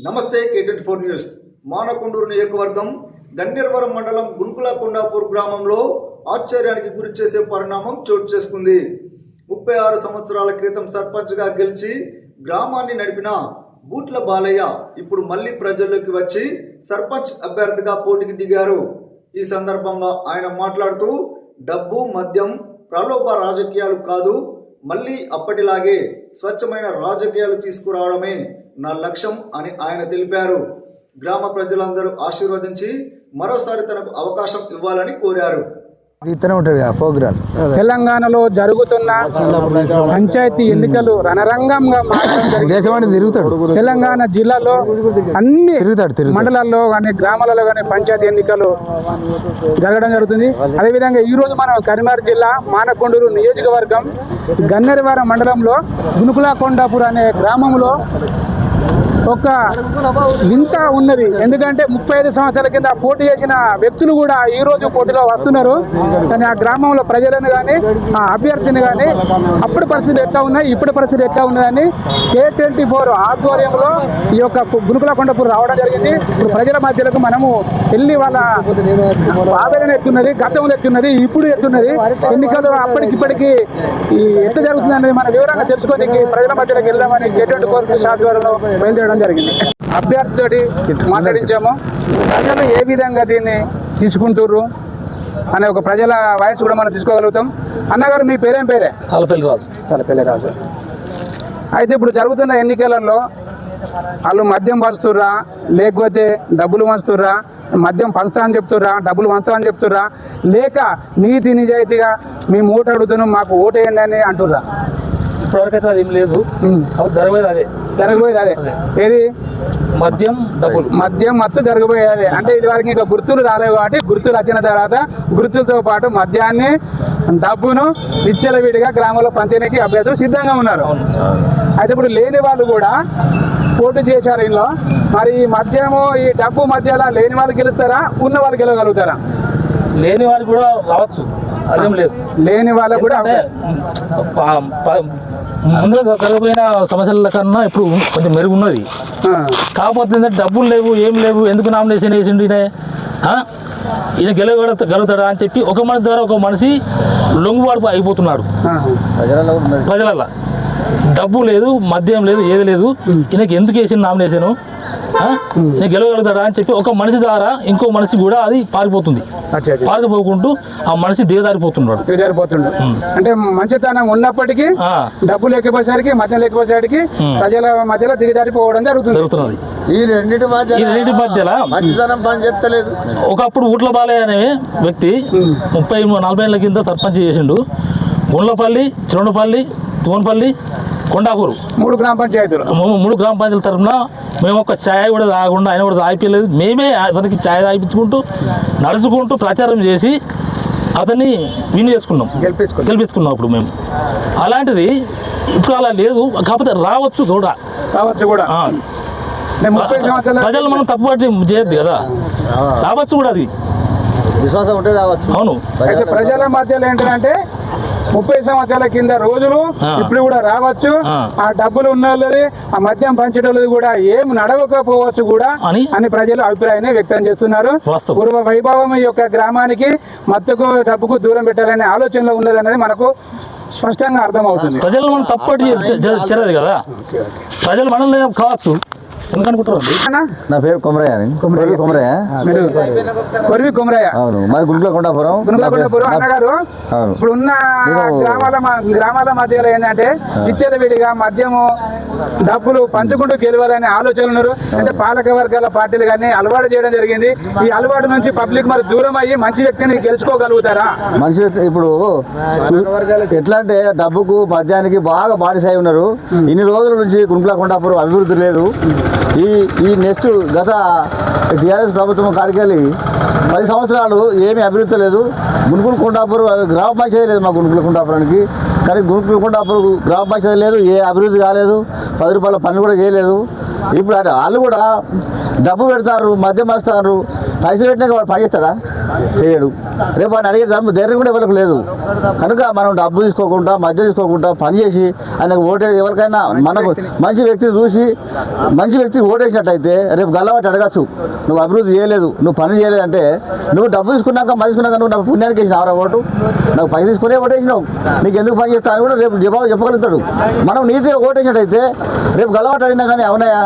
నమస్తే K24 news. Manakondur నియోజకవర్గం గన్నేరువరం మండలం గుంకులకొండాపూర్ గ్రామంలో ఆశ్చర్యానికి గురిచేసే పరిణామం చోటు చేసుకుంది. 36 సంవత్సరాల క్రితం సర్పంచ్గా గెలిచి గ్రామాన్ని నడిపిన బూట్ల బాలయ్య ఇప్పుడు మళ్ళీ ప్రజల్లోకి వచ్చి సర్పంచ్ అభ్యర్థిగా పోటీకి దిగారు. ఈ సందర్భంగా ఆయన మాట్లాడుతూ డబ్బు మద్యం ప్రలోభ రాజకీయాలు కాదు, మళ్ళీ అప్పటిలాగే స్వచ్ఛమైన రాజకీయాలు తీసుకురావడమే నా లక్ష్యం అని ఆయన తెలిపారు. గ్రామ ప్రజలందరూ ఆశీర్వదించి మరోసారి తనకు అవకాశం ఇవ్వాలని కోరారు. తెలంగాణలో జరుగుతున్న పంచాయతీ ఎన్నికలు రణరంగంగా మారడం. తెలంగాణ జిల్లాలో అన్ని మండలాల్లో కానీ గ్రామాలలో కానీ పంచాయతీ ఎన్నికలు జరగడం జరుగుతుంది. అదేవిధంగా ఈ రోజు మనం కరీంనగర్ జిల్లా మానకొండూరు నియోజకవర్గం గన్నేరువరం మండలంలో గునుకులకొండాపూర్ అనే గ్రామంలో ఒక వింత ఉన్నది. ఎందుకంటే 35 సంవత్సరాల కింద పోటీ చేసిన వ్యక్తులు కూడా ఈ రోజు పోటీలో వస్తున్నారు. కానీ ఆ గ్రామంలో ప్రజలను కానీ ఆ అభ్యర్థిని కానీ అప్పటి పరిస్థితి ఎట్లా ఉన్నాయి, ఇప్పటి పరిస్థితి ఎట్లా ఉన్నదని K24 ఆధ్వర్యంలో ఈ యొక్క గునుకులకొండాపూర్ రావడం జరిగింది. ఇప్పుడు ప్రజల మధ్యలోకి మనము వెళ్ళి వాళ్ళ ఆవేదన ఎత్తున్నది, గతంలో ఎత్తున్నది, ఇప్పుడు ఎత్తున్నది, ఎన్నికలు అప్పటికిప్పటికి ఎట్లా జరుగుతుంది అనేది మన వివరంగా తెలుసుకోవడానికి ప్రజల మధ్యలోకి వెళ్దామని K24 ఆధ్వర్యంలో బయలుదేరడం జరిగింది. అభ్యర్థితోటి మాట్లాడించాము. ప్రజలు ఏ విధంగా దీన్ని తీసుకుంటుర్రు అనే ఒక ప్రజల వాయిస్ కూడా మనం తీసుకోగలుగుతాం. అన్నగారు మీ పేరేం పేరే? తలపల్లి రాజు. అయితే ఇప్పుడు జరుగుతున్న ఎన్నికలలో వాళ్ళు మద్యం పంచుతుర్రా, లేకపోతే డబ్బులు పంచుతుర్రా, మద్యం పంచుతా అని చెప్తుర్రా, డబ్బులు పంచుతా అని చెప్తుర్రా, లేక నీతి నిజాయితీగా మేము ఓటు అడుగుతున్నాం మాకు ఓటు వేయండి అని అంటుర్రా? ఇప్పటివరకైతే అది ఏం లేదు. జరగబోయేది అదే ఏది మద్యం డబ్బులు, మద్యం మత్తు జరగబోయేది. అంటే ఇది వరకు ఇంకా గుర్తులు రాలేవు కాబట్టి గుర్తులు వచ్చిన తర్వాత గుర్తులతో పాటు మద్యాన్ని డబ్బును విచ్చలవిడిగా గ్రామంలో పంచడానికి అభ్యర్థులు సిద్ధంగా ఉన్నారు. అయితే ఇప్పుడు లేని వాళ్ళు కూడా పోటీ చేశారు ఇందులో. మరి ఈ మద్యము ఈ డబ్బు మధ్యలో లేని వాళ్ళు గెలుస్తారా, ఉన్న వాళ్ళు గెలవగలుగుతారా? లేని వాళ్ళు కూడా రావచ్చు, అదేం లేదు. లేని వాళ్ళకు కూడా ముందుగా జరగబోయిన సమస్యల కన్నా ఇప్పుడు కొంచెం మెరుగున్నది. కాకపోతే ఏంటంటే డబ్బులు లేవు, ఏం లేవు, ఎందుకు నామినేషన్ వేసిండు ఈయన గెలవగలుగుతాడా అని చెప్పి ఒక మనిషి ద్వారా ఒక మనిషి లొంగుబాటు అయిపోతున్నాడు ప్రజలలో. డబ్బు లేదు, మద్యం లేదు, ఏది లేదు, ఈయనకి ఎందుకు వేసిన నామినేషను, నేను గెలవగలుగుతాడా అని చెప్పి ఒక మనిషి ద్వారా ఇంకో మనిషి కూడా అది పారిపోతుంది. పారిపోకుంటూ ఆ మనిషి దిగజారిపోతున్నాడు. అంటే మంచితనం ఉన్నప్పటికీ డబ్బు లేకపోయేసరికి మద్యం లేకపోయేసరికి ప్రజల మధ్యలో దిగజారిపోవడం జరుగుతున్నది. ఈ రెండింటి మధ్యలో ఒకప్పుడు ఊట్ల బాలయ్య అనే వ్యక్తి 30-40 ఏళ్ల కింద సర్పంచ్ చేసిండు. గుండ్లపల్లి, చిరుండపల్లి, తోన్పల్లి, కొండాపూరు 3 గ్రామ పంచాయతీల తరఫున మేము ఒక ఛాయ్ కూడా తాగకుండా ఆయన కూడా తాగిపోయలేదు. మేమే అతనికి ఛాయ్ తాగిపించుకుంటూ నడుచుకుంటూ ప్రచారం చేసి అతన్ని గెలిపించుకున్నాం అప్పుడు మేము. అలాంటిది ఇప్పుడు అలా లేదు. కాకపోతే రావచ్చు కూడా ప్రజలు మనం తప్పుపట్టి చేయొద్దు కదా, రావచ్చు కూడా, అది విశ్వాసం ఉంటే రావచ్చు. అవును. అయితే ప్రజల మధ్యలో ఏంటంటే 30 సంవత్సరాల కింద రోజులు ఇప్పుడు కూడా రావచ్చు. ఆ డబ్బులు ఉన్న వాళ్ళది, ఆ మద్యం పంచడం కూడా ఏం నడవకపోవచ్చు కూడా అని ప్రజలు అభిప్రాయాన్ని వ్యక్తం చేస్తున్నారు. పూర్వ వైభవం ఈ యొక్క గ్రామానికి మత్తుకు డబ్బుకు దూరం పెట్టాలనే ఆలోచనలో ఉన్నదనేది మనకు స్పష్టంగా అర్థమవుతుంది. ప్రజలు మనం తప్పటి చేయలేదు కదా, ప్రజలు మనల్ని కావచ్చు. నా పేరు కొమరయ్య. అవును, మాది గునుకులకొండాపురం. అన్నగారు ఇప్పుడు ఉన్న గ్రామాల మధ్యలో ఏంటంటే విచ్చలవిడిగా మద్యము డబ్బులు పంచుకుంటూ గెలవాలనే ఆలోచనలు ఉన్నారు. అంటే పాలక వర్గాల పార్టీలు కానీ అలవాటు చేయడం జరిగింది. ఈ అలవాటు నుంచి పబ్లిక్ మరి దూరం అయ్యి మంచి వ్యక్తిని గెలుచుకోగలుగుతారా? మంచి వ్యక్తి ఇప్పుడు ఎట్లా అంటే డబ్బుకు మద్యానికి బాగా బానిసై ఉన్నారు. ఇన్ని రోజుల నుంచి గునుకులకొండాపురం అభివృద్ధి లేదు. ఈ నెక్స్ట్ గత టీఆర్ఎస్ ప్రభుత్వం కాడికెళ్ళి 10 సంవత్సరాలు ఏమీ అభివృద్ధి లేదు. గునుకులకొండాపూర్ గ్రామ పంచాయతీ లేదు మా గునుకులకొండాపురానికి. కానీ గునుకులకొండాపూర్ గ్రామ పంచాయతీ లేదు, ఏ అభివృద్ధి కాలేదు, 10 రూపాయల పని కూడా చేయలేదు. ఇప్పుడు వాళ్ళు కూడా డబ్బు పెడతారు, మద్యం వస్తారు. పైసలు పెట్టినాక వాడు పని చేస్తాడా? చేయడు. రేపు వాడిని అడిగే ధైర్యం కూడా ఎవరికి లేదు. కనుక మనం డబ్బు తీసుకోకుండా మధ్య తీసుకోకుండా పని చేసి ఆయనకు ఓటే ఎవరికైనా మనకు మంచి వ్యక్తిని చూసి మంచి వ్యక్తికి ఓటేసినట్టయితే రేపు గల్లబట్టి అడగచ్చు, నువ్వు అభివృద్ధి చేయలేదు, నువ్వు పని చేయలేదు అంటే నువ్వు డబ్బు తీసుకున్నాక మధ్య తీసుకున్నాక నువ్వు నాకు పుణ్యానికి వేసినావు ఓటు, నాకు పని తీసుకునే ఓటేసినావు, నీకు ఎందుకు పని చేస్తా అని కూడా రేపు జవాబు చెప్పగలుగుతాడు. మనం నీతిగా ఓటేసినట్టయితే రేపు గల్లబట్టి అడిగినా కానీ అవునాయా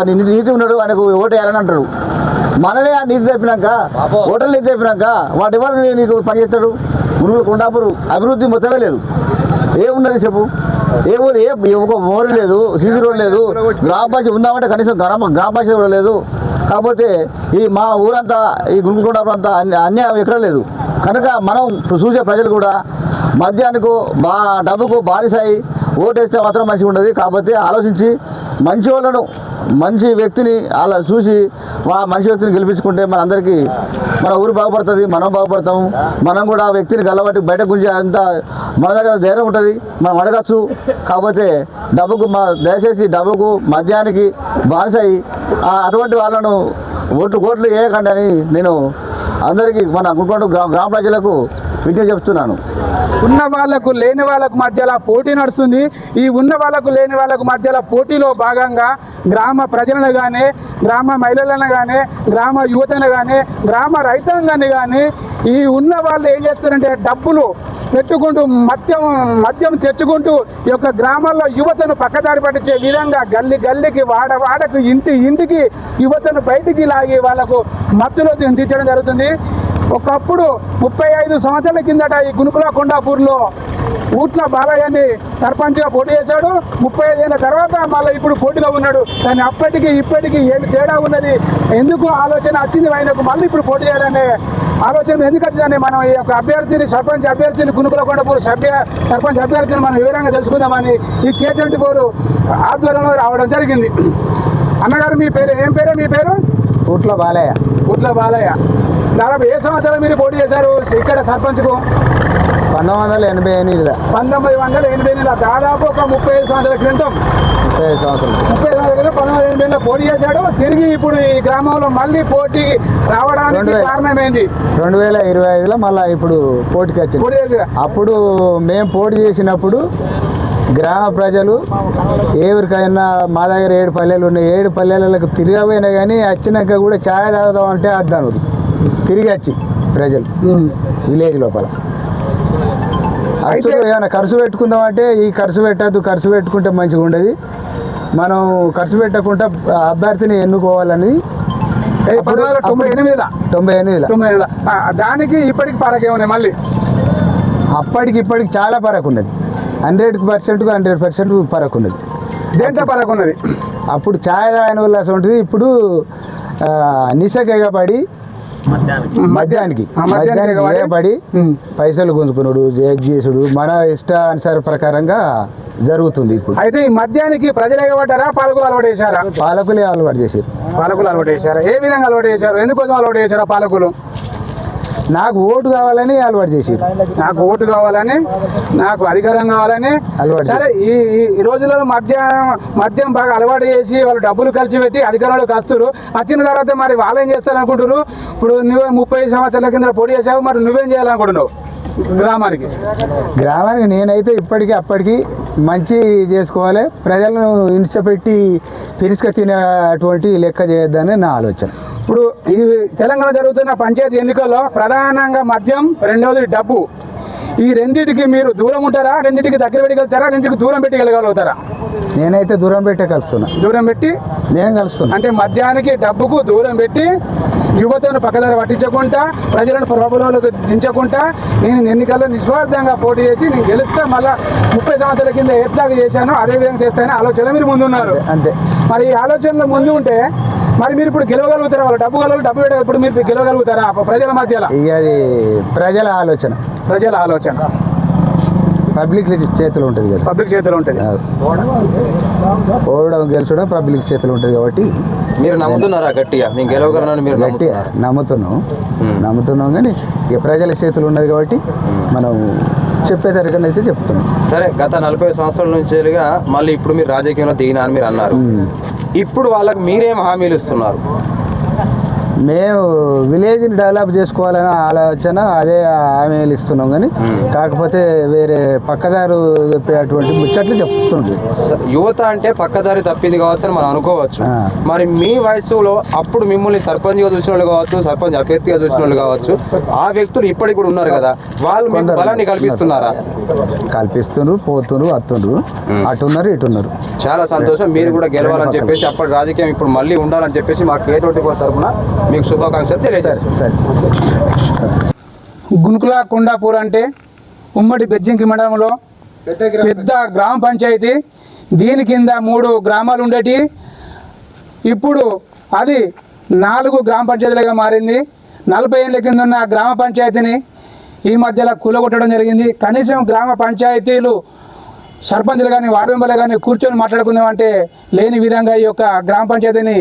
అది నీతి ఉన్నాడు ఆయనకు ఓటేయాలని అంటాడు. మనమే ఆ నీతి తెప్పినాక ఓటర్లు నీతి తెప్పినాక వాటి ఎవరు నీకు పని చేస్తాడు? గురువులు కొండాపురు అభివృద్ధి మొత్తమే లేదు. ఏమున్నది చెప్పు? ఏ ఊరు ఒక మోరు లేదు, సీసీ రోడ్ లేదు, గ్రామ పంచాయతీ ఉందామంటే కనీసం గ్రామ పంచాయతీ కూడా లేదు. కాకపోతే ఈ మా ఊరంతా ఈ గుంపుకొండాపురం అంతా అన్యాయం ఎక్కడ లేదు. కనుక మనం చూసే ప్రజలు కూడా మద్యానికి డబ్బుకు బానిసాయి ఓటేస్తే మాత్రం మంచిగా ఉండదు. కాకపోతే ఆలోచించి మంచి వాళ్ళను మంచి వ్యక్తిని అలా చూసి మంచి వ్యక్తిని గెలిపించుకుంటే మనందరికీ మన ఊరు బాగుపడుతుంది, మనం బాగుపడతాము. మనం కూడా ఆ వ్యక్తిని గల్లబట్టి బయట గుంజే అంత మన దగ్గర ధైర్యం ఉంటుంది, మనం అడగచ్చు. కాకపోతే డబ్బుకు దయచేసి డబ్బుకు మద్యానికి బానిసాయి అటువంటి వాళ్ళను ఓట్లు వేయకండి అని నేను అందరికీ మన గుంటూరు గ్రామ ప్రజలకు విజ్ఞప్తి చెప్తున్నాను. ఉన్న వాళ్ళకు లేని వాళ్ళకు మధ్యలో పోటీ నడుస్తుంది. ఈ ఉన్న వాళ్ళకు లేని వాళ్ళకు మధ్యలో పోటీలో భాగంగా గ్రామ ప్రజలను కానీ, గ్రామ మహిళలను కానీ, గ్రామ యువతను కానీ, గ్రామ రైతాంగాన్ని కానీ ఈ ఉన్న వాళ్ళు ఏం చేస్తారంటే డబ్బులు పెట్టుకుంటూ మద్యం తెచ్చుకుంటూ ఈ యొక్క గ్రామాల్లో యువతను పక్కదారి పట్టించే విధంగా గల్లీకి వాడకు ఇంటికి యువతను బయటికి లాగి వాళ్ళకు మత్తులో తీర్చడం జరుగుతుంది. ఒకప్పుడు 35 సంవత్సరాల కిందట ఈ గునుకుల కొండాపూర్లో ఊట్ల బాలయ్యని సర్పంచ్గా పోటీ చేశాడు. 35 ఏళ్ళ తర్వాత మళ్ళీ ఇప్పుడు పోటీలో ఉన్నాడు. కానీ అప్పటికి ఇప్పటికీ ఏమి తేడా ఉన్నది, ఎందుకు ఆలోచన వచ్చింది ఆయనకు మళ్ళీ ఇప్పుడు పోటీ చేయాలనే ఆలోచన ఎందుకు వచ్చిందని మనం ఈ యొక్క అభ్యర్థిని సర్పంచ్ అభ్యర్థిని గునుకుల కొండాపూర్ సర్పంచ్ అభ్యర్థిని మనం వివరంగా తెలుసుకుందామని ఈ K24 ఆధ్వర్యంలో రావడం జరిగింది. అన్నగారు మీ పేరు ఏం పేరు? మీ పేరు? ఊట్ల బాలయ్య. ఊట్ల బాలయ్య. దాదాపు ఏ సంవత్సరాలు మీరు పోటీ చేశారు ఇక్కడ సర్పంచ్కు? 1988. 1988. దాదాపు ఒక 35 సంవత్సరాల క్రితం. 35 సంవత్సరాలు 1988లో పోటీ చేశాడు. తిరిగి ఇప్పుడు ఈ గ్రామంలో మళ్ళీ పోటీ రావడానికి కారణం ఏంటి? 2025లో మళ్ళీ ఇప్పుడు పోటీకి వచ్చింది. అప్పుడు మేము పోటీ చేసినప్పుడు గ్రామ ప్రజలు ఎవరికైనా మా దగ్గర 7 పల్లెలు ఉన్నాయి, 7 పల్లెలకు తిరగపోయినా కానీ వచ్చినాక కూడా ఛాయ్ తాగుదాం అంటే అద్దాను తిరిగి వచ్చి ప్రజలు విలేజ్ లోపల ఏమైనా ఖర్చు పెట్టుకుందాం అంటే ఈ ఖర్చు పెట్టద్దు, ఖర్చు పెట్టుకుంటే మంచిగా ఉండదు, మనం ఖర్చు పెట్టకుండా అభ్యర్థిని ఎన్నుకోవాలని 1998లో దానికి ఇప్పటికి పరకే ఉన్నాయి. మళ్ళీ అప్పటికి ఇప్పటికి చాలా పరకు ఉన్నది. 100% పరకు ఉన్నది. దేంట్లో పరకు ఉన్నది? అప్పుడు ఛాయ్ తాగిన వల్ల ఉంటుంది, ఇప్పుడు నిశకేగపడి మద్యానికి పడి పైసలు గుంజుకున్నాడు, చేసుడు మన ఇష్టానుసార ప్రకారంగా జరుగుతుంది ఇప్పుడు. అయితే ఈ మద్యానికి ప్రజలు ఎగబడ్డారా, పాలకులు అలవాటు చేశారా? పాలకులే అలవాటు చేశారు. పాలకులు అలవాటు చేశారా? ఏ విధంగా అలవాటు చేశారు? ఎందుకోసం అలవాటు చేశారా పాలకులు? నాకు ఓటు కావాలని అలవాటు చేశారు. నాకు ఓటు కావాలని, నాకు అధికారం కావాలని అలవాటు. సరే, ఈ రోజులలో మద్యం బాగా అలవాటు చేసి వాళ్ళు డబ్బులు ఖర్చు పెట్టి అధికారంలోకి వస్తారు. వచ్చిన తర్వాత మరి వాళ్ళు ఏం చేస్తారు అనుకుంటారు? ఇప్పుడు నువ్వు 30 సంవత్సరాల కింద పోటీ చేసావు, మరి నువ్వేం చేయాలనుకుంటున్నావు గ్రామానికి? నేనైతే ఇప్పటికీ అప్పటికి మంచి చేసుకోవాలి, ప్రజలను హింసపెట్టి తిరస్క తినేటువంటి లెక్క చేయొద్దని నా ఆలోచన. ఇప్పుడు ఈ తెలంగాణ జరుగుతున్న పంచాయతీ ఎన్నికల్లో ప్రధానంగా మద్యం, రెండవది డబ్బు, ఈ రెండింటికి మీరు దూరం ఉంటారా? రెండింటికి దగ్గర పెట్టగలుగుతారా? రెండింటికి దూరం పెట్టగలుగుతారా? నేనైతే దూరం పెట్టే కలుస్తున్నా. దూరం పెట్టి నేను కలుస్తున్నా అంటే మద్యానికి డబ్బుకు దూరం పెట్టి యువతను పక్కదారి పట్టించకుండా, ప్రజలను ప్రభుత్వంలోకి దించకుండా, నేను ఎన్నికల్లో నిస్వార్థంగా పోటీ చేసి నేను గెలిస్తే మళ్ళీ 30 సంవత్సరాల కింద ఎట్లాగా చేశానో అదే విధంగా చేస్తానని ఆలోచన మీరు ముందున్నారు. అంతే. మరి ఈ ఆలోచనలో ముందు ఉంటే మరి మీరు ఇప్పుడు గెలవగలుగుతారా? వాళ్ళు డబ్బు పెట్టే ఇప్పుడు మీరు గెలవగలుగుతారా ప్రజల మధ్యలో? ఇక అది ప్రజల ఆలోచన. పబ్లిక్ చేతిలో ఉంటుంది కదా. పబ్లిక్ చేతిలో ఉంటుంది. ఓడడం గెలిచడం పబ్లిక్ చేతిలో ఉంటుంది కాబట్టి మీరు నమ్ముతున్నారా గట్టిగా? నేను గెలవగలనని మీరు గట్టిగా నమ్ముతున్నాం కానీ ఇక ప్రజల చేతులు ఉన్నది కాబట్టి మనం చెప్పేదరికన్నా అయితే చెప్తున్నాం. సరే, గత 40 సంవత్సరాల నుంచిగా మళ్ళీ ఇప్పుడు మీరు రాజకీయంలో దిగినా అని మీరు అన్నారు. ఇప్పుడు వాళ్ళకి మీరేం హామీలు ఇస్తున్నారు? మేము విలేజ్ని డెవలప్ చేసుకోవాలనే ఆలోచన అదే హామీలు ఇస్తున్నాం కానీ కాకపోతే వేరే పక్కదారు చెప్పేటువంటి ముచ్చట్లు చెప్తుండ్రు. యువత అంటే పక్కదారి తప్పింది కావచ్చు అని మనం అనుకోవచ్చు. మరి మీ వయసులో అప్పుడు మిమ్మల్ని సర్పంచ్గా చూసిన వాళ్ళు కావచ్చు, సర్పంచ్ అభ్యర్థిగా చూసిన వాళ్ళు కావచ్చు, ఆ వ్యక్తులు ఇప్పటికి కూడా ఉన్నారు కదా, వాళ్ళు మీకు బలాన్ని కల్పిస్తున్నారా? కల్పిస్తున్నారు, పోతున్నారు, వస్తున్నారు, అటున్నారు ఇటున్నారు. చాలా సంతోషం. మీరు కూడా గెలవాలని చెప్పేసి, అప్పటి రాజకీయం ఇప్పుడు మళ్ళీ ఉండాలని చెప్పేసి మాకు K24 తరఫున మీకు శుభాకాంక్షలు తెలియజేస్తారు. సరే. గునుకుల కొండాపూర్ అంటే ఉమ్మడి బెజ్జంకి మండలంలో పెద్ద గ్రామ పంచాయతీ. దీని కింద 3 గ్రామాలు ఉండేటి. ఇప్పుడు అది 4 గ్రామ పంచాయతీలుగా మారింది. 40 ఏళ్ళ కింద ఉన్న గ్రామ పంచాయతీని ఈ మధ్యలో కూలగొట్టడం జరిగింది. కనీసం గ్రామ పంచాయతీలు సర్పంచులు కానీ వార్డు మెంబర్లు కానీ కూర్చొని మాట్లాడుకుందామంటే లేని విధంగా ఈ యొక్క గ్రామ పంచాయతీని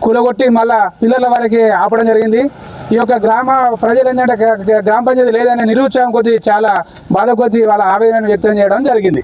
కూలగొట్టి మళ్ళా పిల్లల వరకు ఆపడం జరిగింది. ఈ యొక్క గ్రామ ప్రజలు ఏంటంటే గ్రామ పంచాయతీ లేదనే నిరుత్సాహం కొద్దీ చాలా బాధ కొద్దీ వాళ్ళ ఆవేదనను వ్యక్తం చేయడం జరిగింది.